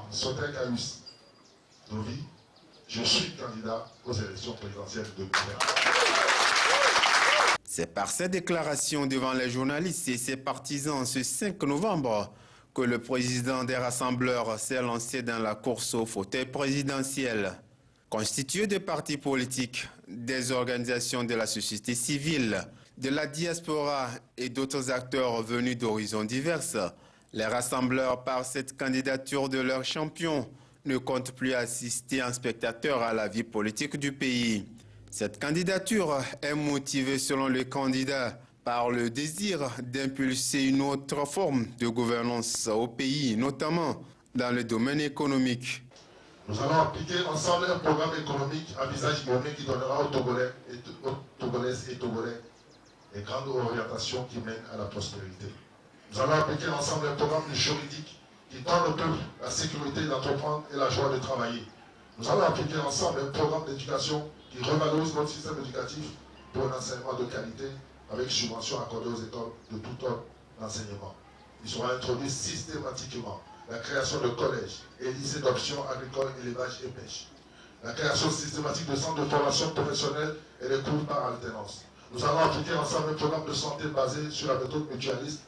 Sotek Ayus Dovi, je suis candidat aux élections présidentielles de 2020. C'est par cette déclaration devant les journalistes et ses partisans ce 5 novembre que le président des rassembleurs s'est lancé dans la course au fauteuil présidentiel. Constitué de partis politiques, des organisations de la société civile, de la diaspora et d'autres acteurs venus d'horizons divers, les rassembleurs, par cette candidature de leur champion, ne comptent plus assister en spectateur à la vie politique du pays. Cette candidature est motivée, selon le candidat, par le désir d'impulser une autre forme de gouvernance au pays, notamment dans le domaine économique. Nous allons appliquer ensemble un programme économique à visage humain qui donnera aux Togolais et aux Togolaises et Togolais les grandes orientations qui mènent à la prospérité. Nous allons appliquer ensemble un programme juridique qui donne au peuple la sécurité d'entreprendre et la joie de travailler. Nous allons appliquer ensemble un programme d'éducation qui revalorise notre système éducatif pour un enseignement de qualité avec subvention accordée aux écoles de tout ordre d'enseignement. Il sera introduit systématiquement la création de collèges et lycées d'options agricoles, élevage et pêche. La création systématique de centres de formation professionnelle et des cours par alternance. Nous allons appliquer ensemble un programme de santé basé sur la méthode mutualiste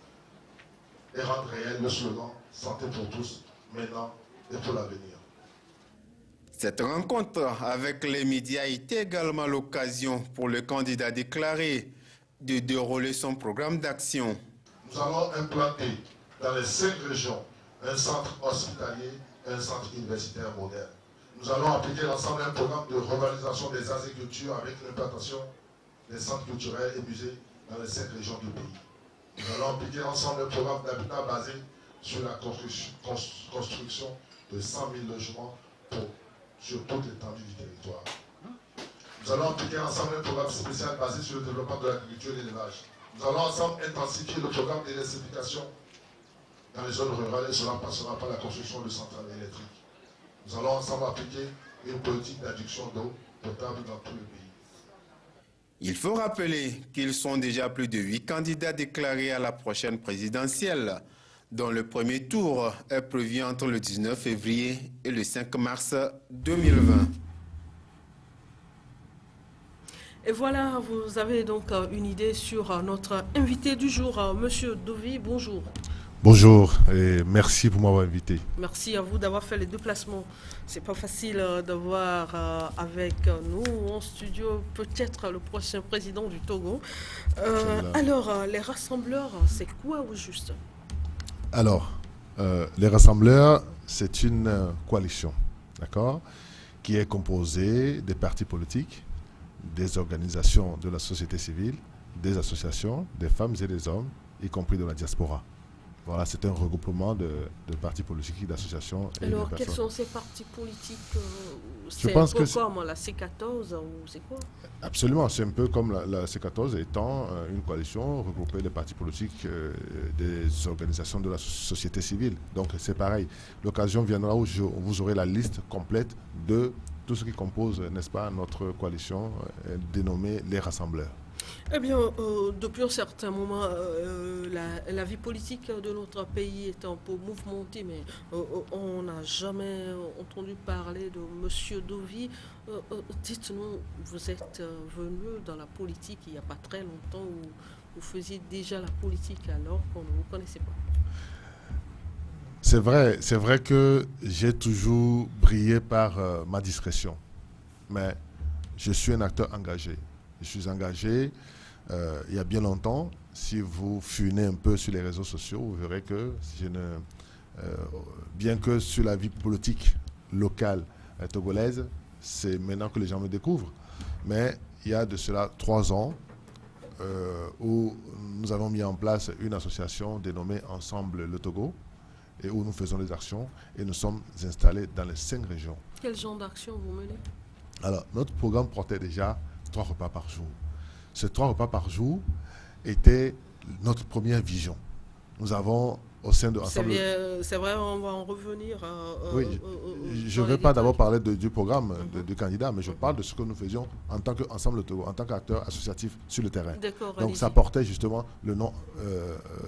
et rendre réel le slogan « Santé pour tous, maintenant et pour l'avenir ». Cette rencontre avec les médias est également l'occasion pour le candidat déclaré de dérouler son programme d'action. Nous allons implanter dans les 5 régions un centre hospitalier et un centre universitaire moderne. Nous allons appliquer l'ensemble d'un programme de revalorisation des arts et cultures avec l'implantation des centres culturels et musées dans les 5 régions du pays. Nous allons appliquer ensemble un programme d'habitat basé sur la construction de 100 000 logements sur toute l'étendue du territoire. Nous allons appliquer ensemble un programme spécial basé sur le développement de l'agriculture et l'élevage. Nous allons ensemble intensifier le programme d'électrification dans les zones rurales et cela passera par la construction de centrales électriques. Nous allons ensemble appliquer une politique d'adduction d'eau potable dans tout le pays. Il faut rappeler qu'ils sont déjà plus de 8 candidats déclarés à la prochaine présidentielle, dont le premier tour est prévu entre le 19 février et le 5 mars 2020. Et voilà, vous avez donc une idée sur notre invité du jour, Monsieur Dovi. Bonjour. Bonjour et merci pour m'avoir invité. Merci à vous d'avoir fait les déplacements. C'est pas facile d'avoir avec nous en studio peut-être le prochain président du Togo. Alors, les rassembleurs, c'est quoi au juste? Alors, les rassembleurs, c'est une coalition, d'accord, qui est composée des partis politiques, des organisations de la société civile, des associations, des femmes et des hommes, y compris de la diaspora. Voilà, c'est un regroupement de partis politiques, d'associations. Alors, quels sont ces partis politiques? C'est un peu comme la C14 ou c'est quoi? Absolument, c'est un peu comme la C14 étant une coalition regroupée de partis politiques, des organisations de la société civile. Donc c'est pareil. L'occasion viendra où vous aurez la liste complète de tout ce qui compose, n'est-ce pas, notre coalition dénommée les rassembleurs. Eh bien, depuis un certain moment, la vie politique de notre pays est un peu mouvementée, mais on n'a jamais entendu parler de M. Dovi. Dites-nous, vous êtes venu dans la politique il n'y a pas très longtemps, où vous faisiez déjà la politique alors qu'on ne vous connaissait pas. C'est vrai que j'ai toujours brillé par ma discrétion, mais je suis un acteur engagé. Je suis engagé il y a bien longtemps. Si vous fouinez un peu sur les réseaux sociaux, vous verrez que bien que sur la vie politique locale togolaise, c'est maintenant que les gens me découvrent. Mais il y a de cela 3 ans où nous avons mis en place une association dénommée Ensemble le Togo et où nous faisons des actions et nous sommes installés dans les 5 régions. Quel genre d'action vous menez? Alors, notre programme portait déjà 3 repas par jour. Ces 3 repas par jour était notre première vision. Nous avons au sein de Ensemble... C'est vrai, on va en revenir. Oui, je ne vais pas d'abord parler du programme du candidat, mais je parle de ce que nous faisions en tant qu'Ensemble Togo, en tant qu'acteur associatif sur le terrain. Donc ça portait justement le nom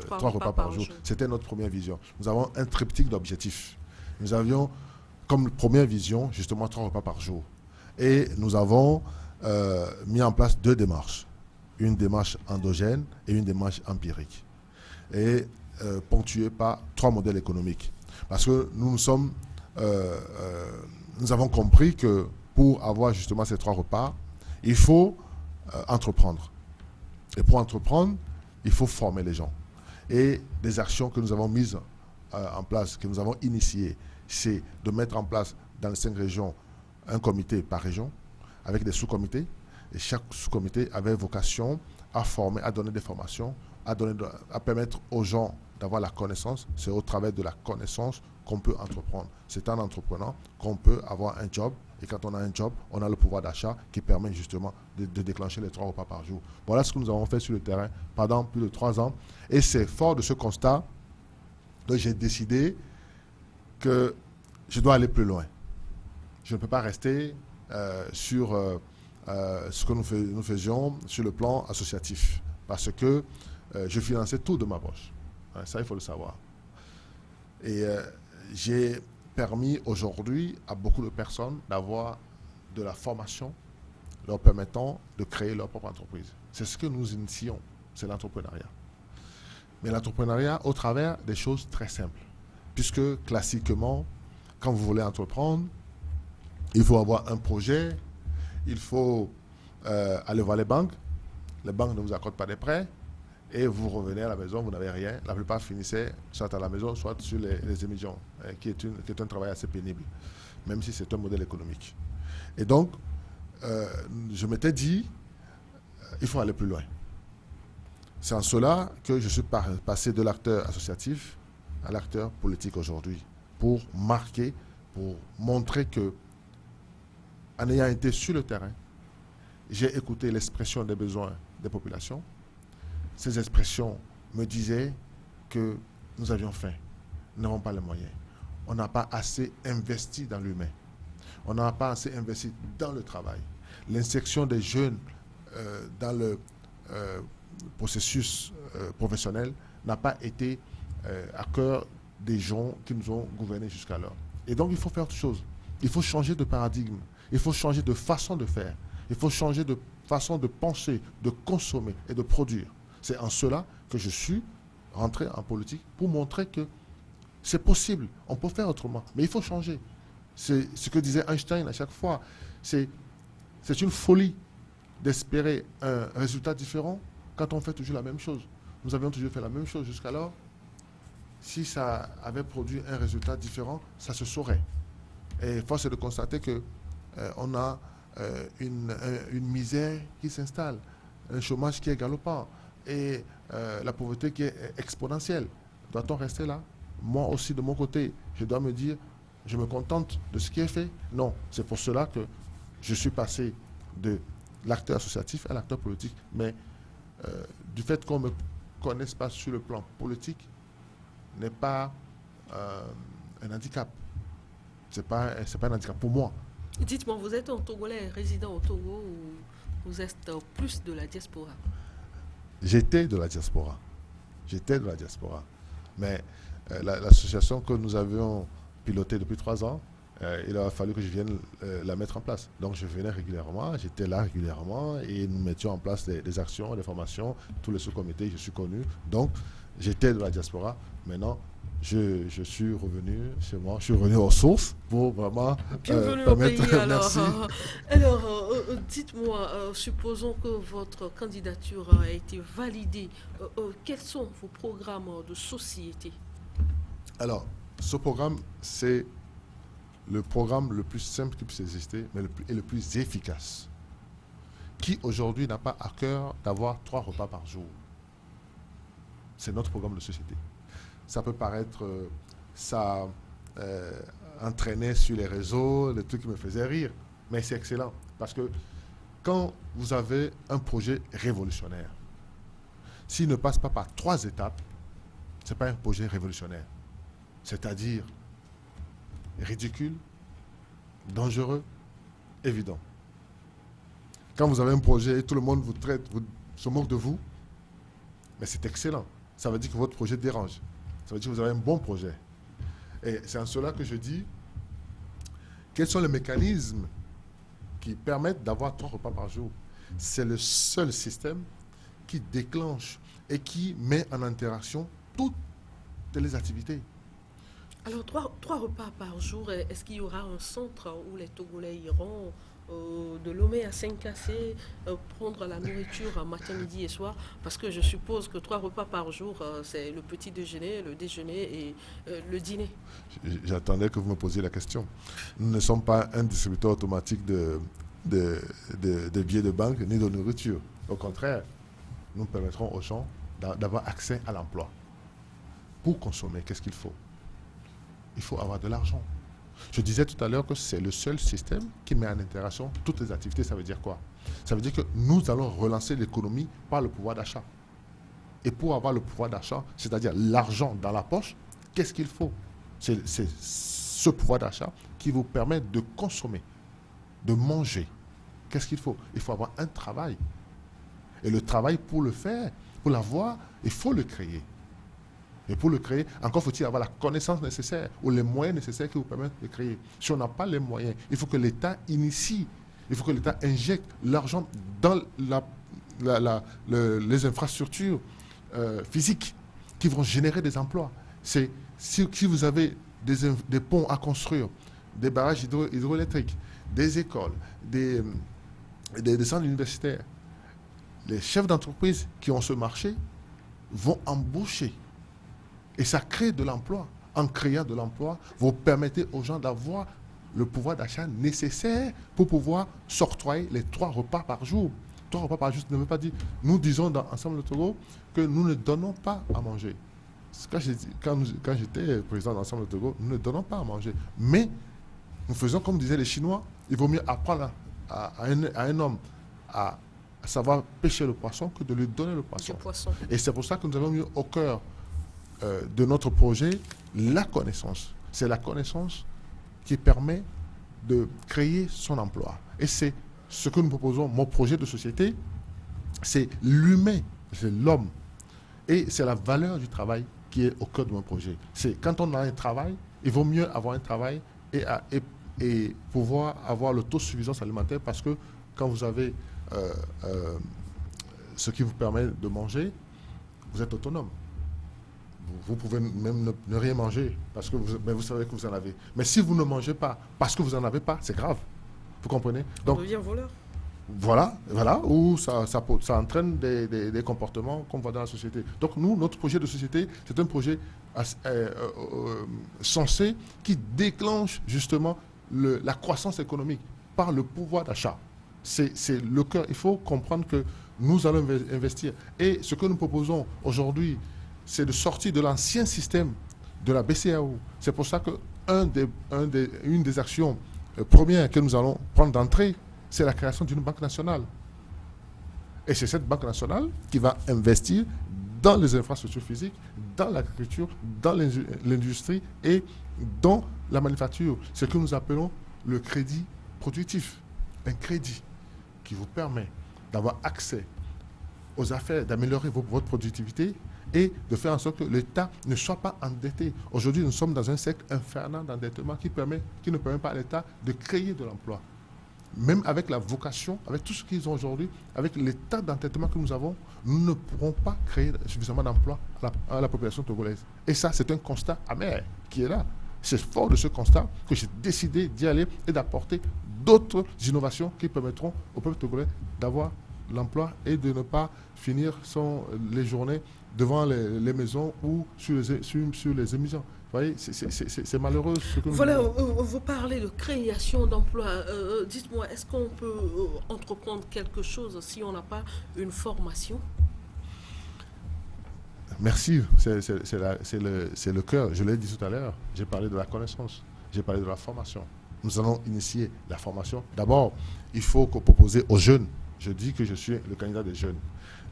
3 repas par jour. C'était notre première vision. Nous avons un triptyque d'objectifs. Nous avions comme première vision, justement, 3 repas par jour. Et nous avons mis en place 2 démarches. Une démarche endogène et une démarche empirique. Et ponctuée par 3 modèles économiques. Parce que nous avons compris que pour avoir justement ces 3 repas, il faut entreprendre. Et pour entreprendre, il faut former les gens. Et des actions que nous avons mises en place, que nous avons initiées, c'est de mettre en place dans les 5 régions un comité par région, avec des sous-comités. Et chaque sous-comité avait vocation à former, à donner des formations, à permettre aux gens d'avoir la connaissance. C'est au travers de la connaissance qu'on peut entreprendre. C'est en entreprenant qu'on peut avoir un job. Et quand on a un job, on a le pouvoir d'achat qui permet justement de déclencher les 3 repas par jour. Voilà ce que nous avons fait sur le terrain pendant plus de 3 ans. Et c'est fort de ce constat que j'ai décidé que je dois aller plus loin. Je ne peux pas rester sur ce que nous faisions sur le plan associatif. Parce que je finançais tout de ma poche. Ça, il faut le savoir. Et j'ai permis aujourd'hui à beaucoup de personnes d'avoir de la formation leur permettant de créer leur propre entreprise. C'est ce que nous initions, c'est l'entrepreneuriat. Mais l'entrepreneuriat au travers des choses très simples. Puisque classiquement, quand vous voulez entreprendre, il faut avoir un projet, il faut aller voir les banques ne vous accordent pas des prêts, et vous revenez à la maison, vous n'avez rien. La plupart finissaient soit à la maison, soit sur les émissions, qui est un travail assez pénible, même si c'est un modèle économique. Et donc, je m'étais dit, il faut aller plus loin. C'est en cela que je suis passé de l'acteur associatif à l'acteur politique aujourd'hui, pour marquer, pour montrer que, en ayant été sur le terrain, j'ai écouté l'expression des besoins des populations. Ces expressions me disaient que nous avions faim, nous n'avons pas les moyens. On n'a pas assez investi dans l'humain. On n'a pas assez investi dans le travail. L'insertion des jeunes dans le processus professionnel n'a pas été à cœur des gens qui nous ont gouvernés jusqu'alors. Et donc, il faut faire autre chose. Il faut changer de paradigme. Il faut changer de façon de faire. Il faut changer de façon de penser, de consommer et de produire. C'est en cela que je suis rentré en politique pour montrer que c'est possible. On peut faire autrement. Mais il faut changer. C'est ce que disait Einstein à chaque fois. C'est une folie d'espérer un résultat différent quand on fait toujours la même chose. Nous avions toujours fait la même chose jusqu'alors. Si ça avait produit un résultat différent, ça se saurait. Et force est de constater qu'on a une misère qui s'installe, un chômage qui est galopant et la pauvreté qui est exponentielle. Doit-on rester là? Moi aussi, de mon côté, je dois me dire, je me contente de ce qui est fait? Non, c'est pour cela que je suis passé de l'acteur associatif à l'acteur politique. Mais du fait qu'on ne me connaisse pas sur le plan politique, n'est pas un handicap. C'est pas un handicap pour moi. Dites-moi, vous êtes un Togolais résident au Togo ou vous êtes plus de la diaspora? J'étais de la diaspora. Mais l'association que nous avions pilotée depuis 3 ans, il a fallu que je vienne la mettre en place. Donc je venais régulièrement, j'étais là régulièrement et nous mettions en place des actions, des formations, tous les sous-comités, je suis connu. Donc j'étais de la diaspora. Maintenant, je suis revenu chez moi, je suis revenu aux sources pour vraiment bienvenue au pays, alors. Merci. Alors, dites-moi, supposons que votre candidature a été validée. Quels sont vos programmes de société? Alors, ce programme, c'est le programme le plus simple qui puisse exister, mais le plus efficace. Qui aujourd'hui n'a pas à cœur d'avoir 3 repas par jour? C'est notre programme de société. Ça peut paraître, ça entraînait sur les réseaux, des trucs qui me faisaient rire, mais c'est excellent. Parce que quand vous avez un projet révolutionnaire, s'il ne passe pas par 3 étapes, ce n'est pas un projet révolutionnaire. C'est-à-dire ridicule, dangereux, évident. Quand vous avez un projet et tout le monde vous traite, se moque de vous, mais c'est excellent. Ça veut dire que votre projet dérange. Ça veut dire que vous avez un bon projet. Et c'est en cela que je dis, quels sont les mécanismes qui permettent d'avoir 3 repas par jour? C'est le seul système qui déclenche et qui met en interaction toutes les activités. Alors, 3 repas par jour, est-ce qu'il y aura un centre où les Togolais iront de Lomé à Saint-Cassé prendre la nourriture matin, midi et soir? Parce que je suppose que 3 repas par jour, c'est le petit déjeuner, le déjeuner et le dîner. J'attendais que vous me posiez la question. Nous ne sommes pas un distributeur automatique de billets de banque ni de nourriture. Au contraire, nous permettrons aux gens d'avoir accès à l'emploi. Pour consommer, qu'est-ce qu'il faut? Il faut avoir de l'argent. Je disais tout à l'heure que c'est le seul système qui met en interaction toutes les activités. Ça veut dire quoi? Ça veut dire que nous allons relancer l'économie par le pouvoir d'achat. Et pour avoir le pouvoir d'achat, c'est-à-dire l'argent dans la poche, qu'est-ce qu'il faut? C'est ce pouvoir d'achat qui vous permet de consommer, de manger. Qu'est-ce qu'il faut? Il faut avoir un travail. Et le travail, pour le faire, pour l'avoir, il faut le créer. Et pour le créer, encore faut-il avoir la connaissance nécessaire ou les moyens nécessaires qui vous permettent de créer. Si on n'a pas les moyens, il faut que l'État initie, il faut que l'État injecte l'argent dans les infrastructures physiques qui vont générer des emplois. Si vous avez des ponts à construire, des barrages hydroélectriques, des écoles, des centres universitaires, les chefs d'entreprise qui ont ce marché vont embaucher. Et ça crée de l'emploi. En créant de l'emploi, vous permettez aux gens d'avoir le pouvoir d'achat nécessaire pour pouvoir s'octroyer les 3 repas par jour. 3 repas par jour, ça ne veut pas dire... Nous disons dans Ensemble le Togo que nous ne donnons pas à manger. Quand j'étais président d'Ensemble le Togo, nous ne donnons pas à manger. Mais nous faisons comme disaient les Chinois, il vaut mieux apprendre à un homme à savoir pêcher le poisson que de lui donner le poisson. Et c'est pour ça que nous avons mis au cœur de notre projet la connaissance. C'est la connaissance qui permet de créer son emploi. Et c'est ce que nous proposons. Mon projet de société, c'est l'humain, c'est l'homme. Et c'est la valeur du travail qui est au cœur de mon projet. C'est quand on a un travail, il vaut mieux avoir un travail et pouvoir avoir l'autosuffisance alimentaire, parce que quand vous avez ce qui vous permet de manger, vous êtes autonome. Vous pouvez même ne rien manger parce que vous savez que vous en avez. Mais si vous ne mangez pas parce que vous n'en avez pas, c'est grave. Vous comprenez? Donc, on devient voleur. Voilà, où ça entraîne des comportements qu'on voit dans la société. Donc nous, notre projet de société, c'est un projet sensé qui déclenche justement la croissance économique par le pouvoir d'achat. C'est le cœur. Il faut comprendre que nous allons investir. Et ce que nous proposons aujourd'hui, c'est de sortir de l'ancien système de la BCEAO. C'est pour ça qu'une des actions premières que nous allons prendre d'entrée, c'est la création d'une banque nationale. Et c'est cette banque nationale qui va investir dans les infrastructures physiques, dans l'agriculture, dans l'industrie et dans la manufacture. Ce que nous appelons le crédit productif. Un crédit qui vous permet d'avoir accès aux affaires, d'améliorer votre productivité et de faire en sorte que l'État ne soit pas endetté. Aujourd'hui, nous sommes dans un cercle infernal d'endettement qui ne permet pas à l'État de créer de l'emploi. Même avec la vocation, avec tout ce qu'ils ont aujourd'hui, avec l'état d'endettement que nous avons, nous ne pourrons pas créer suffisamment d'emplois à la population togolaise. Et ça, c'est un constat amer qui est là. C'est fort de ce constat que j'ai décidé d'y aller et d'apporter d'autres innovations qui permettront au peuple togolais d'avoir l'emploi et de ne pas finir les journées devant les maisons ou sur les émissions. Vous voyez, c'est malheureux ce que nous... Voilà, vous parlez de création d'emplois. Dites-moi, est-ce qu'on peut entreprendre quelque chose si on n'a pas une formation? Merci, c'est le cœur. Je l'ai dit tout à l'heure, j'ai parlé de la connaissance, j'ai parlé de la formation. Nous allons initier la formation. D'abord, il faut proposer aux jeunes. Je dis que je suis le candidat des jeunes.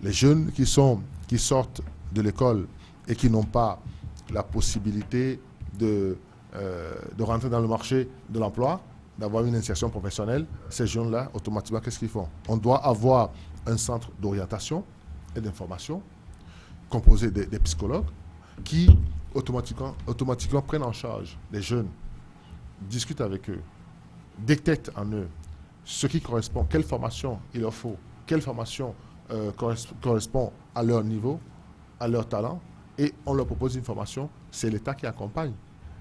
Les jeunes qui sortent de l'école et qui n'ont pas la possibilité de rentrer dans le marché de l'emploi, d'avoir une insertion professionnelle, ces jeunes-là, automatiquement, qu'est-ce qu'ils font? On doit avoir un centre d'orientation et d'information composé des psychologues qui automatiquement prennent en charge les jeunes, discutent avec eux, détectent en eux ce qui correspond, quelle formation il leur faut, quelle formation correspond à leur niveau, à leur talent, et on leur propose une formation, c'est l'État qui accompagne.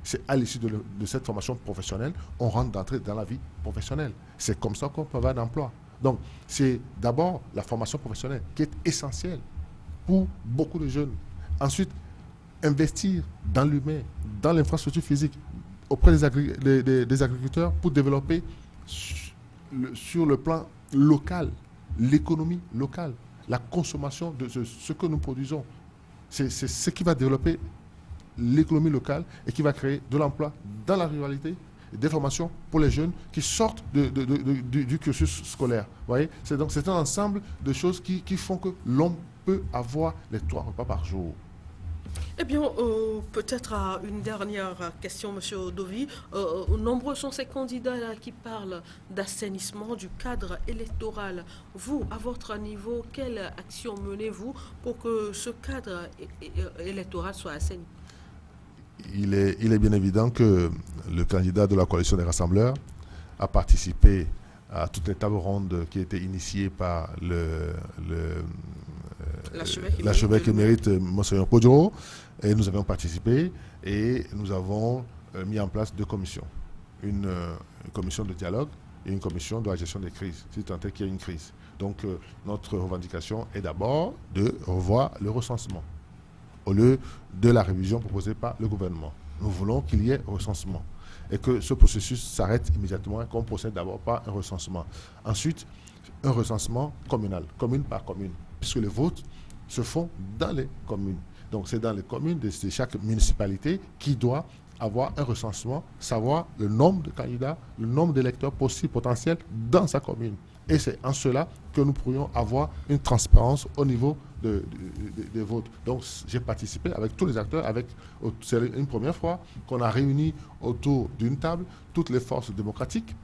C'est à l'issue de cette formation professionnelle, on rentre d'entrée dans la vie professionnelle. C'est comme ça qu'on peut avoir un emploi. Donc, c'est d'abord la formation professionnelle qui est essentielle pour beaucoup de jeunes. Ensuite, investir dans l'humain, dans l'infrastructure physique, auprès des agriculteurs pour développer sur le plan local, l'économie locale, la consommation de ce que nous produisons. C'est ce qui va développer l'économie locale et qui va créer de l'emploi dans la ruralité, des formations pour les jeunes qui sortent du cursus scolaire. Vous voyez, c'est un ensemble de choses qui font que l'on peut avoir les 3 repas par jour. Eh bien, peut-être une dernière question, M. Dovi. Nombreux sont ces candidats-là qui parlent d'assainissement du cadre électoral. Vous, à votre niveau, quelle action menez-vous pour que ce cadre électoral soit assaini? Il est bien évident que le candidat de la coalition des rassembleurs a participé à toutes les tables rondes qui étaient initiées par l'archevêque émérite Monseigneur Podjoro, et nous avions participé et nous avons mis en place 2 commissions. Une commission de dialogue et une commission de la gestion des crises, si tant est qu'il y a une crise. Donc notre revendication est d'abord de revoir le recensement au lieu de la révision proposée par le gouvernement. Nous voulons qu'il y ait recensement et que ce processus s'arrête immédiatement et qu'on procède d'abord par un recensement. Ensuite, un recensement communal, commune par commune, puisque les votes se font dans les communes. Donc c'est dans les communes de chaque municipalité qui doit avoir un recensement, savoir le nombre de candidats, le nombre d'électeurs possibles, potentiels dans sa commune. Et c'est en cela que nous pourrions avoir une transparence au niveau des votes. Donc j'ai participé avec tous les acteurs, c'est une première fois qu'on a réuni autour d'une table toutes les forces démocratiques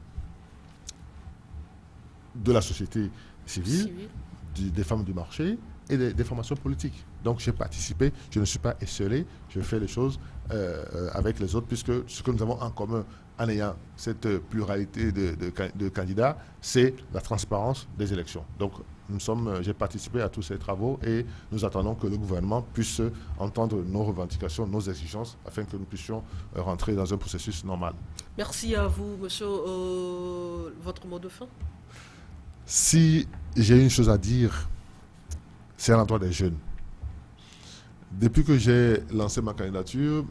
de la société civile, des femmes du marché et des formations politiques. Donc j'ai participé, je ne suis pas esselé, je fais les choses avec les autres, puisque ce que nous avons en commun en ayant cette pluralité de candidats, c'est la transparence des élections. Donc j'ai participé à tous ces travaux et nous attendons que le gouvernement puisse entendre nos revendications, nos exigences, afin que nous puissions rentrer dans un processus normal. Merci à vous, monsieur. Votre mot de fin? Si j'ai une chose à dire, c'est à l'endroit des jeunes. Depuis que j'ai lancé ma candidature,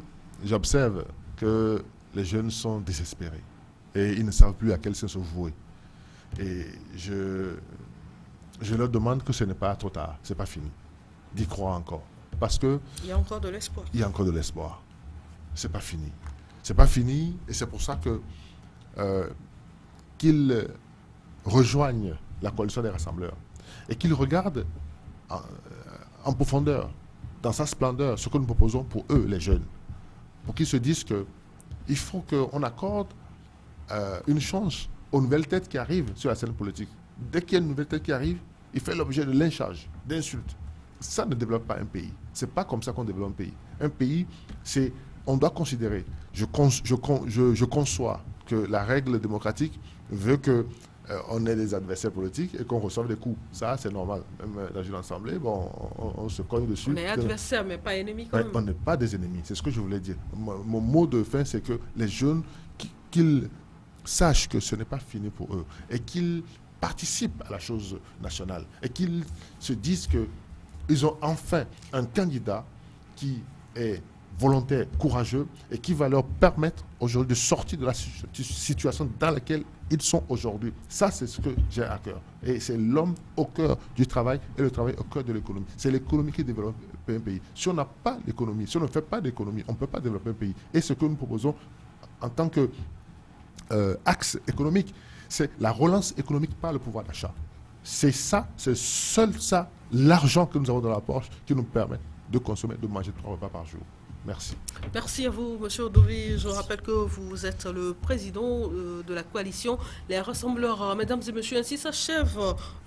j'observe que les jeunes sont désespérés et ils ne savent plus à quel sens se vouer. Et je leur demande que ce n'est pas trop tard, ce n'est pas fini, d'y croire encore. Parce qu'il y a encore de l'espoir. Il y a encore de l'espoir. Ce n'est pas fini. Ce n'est pas fini et c'est pour ça que qu'ils rejoignent la coalition des rassembleurs et qu'ils regardent en profondeur, dans sa splendeur, ce que nous proposons pour eux, les jeunes, pour qu'ils se disent qu'il faut qu'on accorde une chance aux nouvelles têtes qui arrivent sur la scène politique. Dès qu'il y a une nouvelle tête qui arrive, il fait l'objet de lynchage, d'insultes. Ça ne développe pas un pays. Ce n'est pas comme ça qu'on développe un pays. Un pays, on doit considérer, je conçois que la règle démocratique veut que on ait des adversaires politiques et qu'on reçoive des coups. Ça, c'est normal. Même dans une assemblée, on se cogne dessus. On est adversaires, mais pas ennemis quand même. On n'est pas des ennemis. C'est ce que je voulais dire. Mon mot de fin, c'est que les jeunes, qu'ils sachent que ce n'est pas fini pour eux et qu'ils participent à la chose nationale et qu'ils se disent qu'ils ont enfin un candidat qui est volontaire, courageux et qui va leur permettre aujourd'hui de sortir de la situation dans laquelle ils sont aujourd'hui. Ça, c'est ce que j'ai à cœur. Et c'est l'homme au cœur du travail et le travail au cœur de l'économie. C'est l'économie qui développe un pays. Si on n'a pas l'économie, si on ne fait pas d'économie, on ne peut pas développer un pays. Et ce que nous proposons en tant que axe économique, c'est la relance économique par le pouvoir d'achat. C'est ça, c'est seul ça, l'argent que nous avons dans la poche qui nous permet de consommer, de manger 3 repas par jour. Merci. Merci à vous, M. Dovi. Je rappelle que vous êtes le président de la coalition Les Rassembleurs. Mesdames et messieurs, ainsi s'achève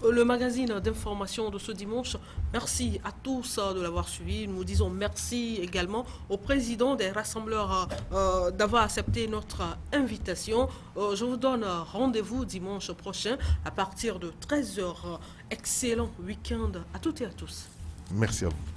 le magazine d'information de ce dimanche. Merci à tous de l'avoir suivi. Nous disons merci également au président des Rassembleurs d'avoir accepté notre invitation. Je vous donne rendez-vous dimanche prochain à partir de 13h. Excellent week-end à toutes et à tous. Merci à vous.